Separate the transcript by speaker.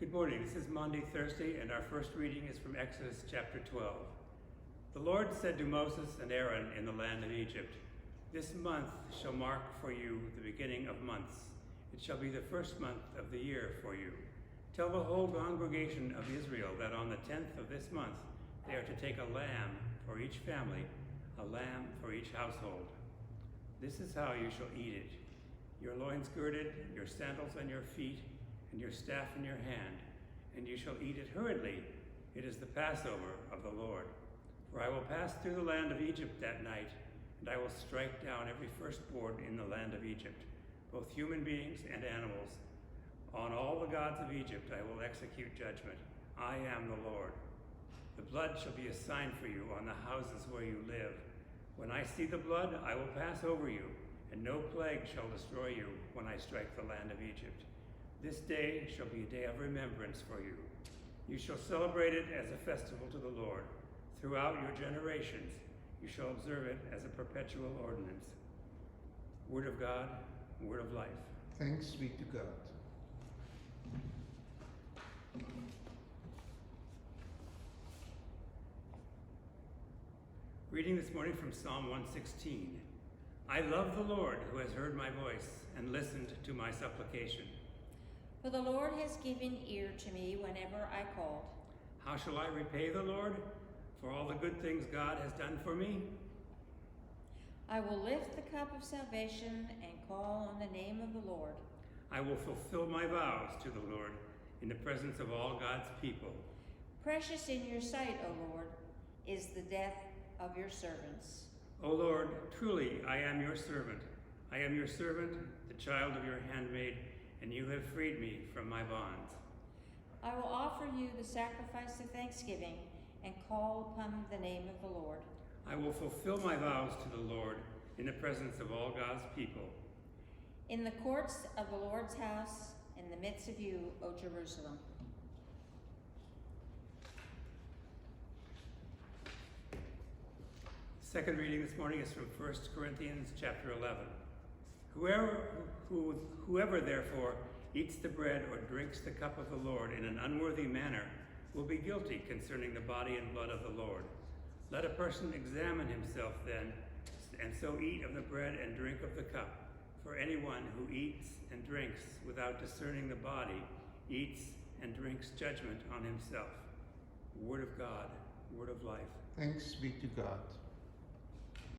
Speaker 1: Good morning. This is Maundy, Thursday, and our first reading is from Exodus chapter 12. The Lord said to Moses and Aaron in the land of Egypt, "This month shall mark for you the beginning of months. It shall be the first month of the year for you. Tell the whole congregation of Israel that on the 10th of this month they are to take a lamb for each family, a lamb for each household. This is how you shall eat it: your loins girded, your sandals on your feet, and your staff in your hand, and you shall eat it hurriedly. It is the Passover of the Lord. For I will pass through the land of Egypt that night, and I will strike down every firstborn in the land of Egypt, both human beings and animals. On all the gods of Egypt I will execute judgment. I am the Lord. The blood shall be a sign for you on the houses where you live. When I see the blood, I will pass over you, and no plague shall destroy you when I strike the land of Egypt. This day shall be a day of remembrance for you. You shall celebrate it as a festival to the Lord. Throughout your generations, you shall observe it as a perpetual ordinance." Word of God, word of life.
Speaker 2: Thanks be to God.
Speaker 1: Reading this morning from Psalm 116. I love the Lord who has heard my voice and listened to my supplication.
Speaker 3: For the Lord has given ear to me whenever I called.
Speaker 1: How shall I repay the Lord for all the good things God has done for me?
Speaker 3: I will lift the cup of salvation and call on the name of the Lord.
Speaker 1: I will fulfill my vows to the Lord in the presence of all God's people.
Speaker 3: Precious in your sight, O Lord, is the death of your servants.
Speaker 1: O Lord, truly I am your servant. I am your servant, the child of your handmaid, and you have freed me from my bonds.
Speaker 3: I will offer you the sacrifice of thanksgiving and call upon the name of the Lord.
Speaker 1: I will fulfill my vows to the Lord in the presence of all God's people.
Speaker 3: In the courts of the Lord's house, in the midst of you, O Jerusalem.
Speaker 1: Second reading this morning is from 1 Corinthians chapter 11. Whoever therefore eats the bread or drinks the cup of the Lord in an unworthy manner will be guilty concerning the body and blood of the Lord. Let a person examine himself then, and so eat of the bread and drink of the cup. For anyone who eats and drinks without discerning the body eats and drinks judgment on himself. Word of God, word of life.
Speaker 2: Thanks be to God.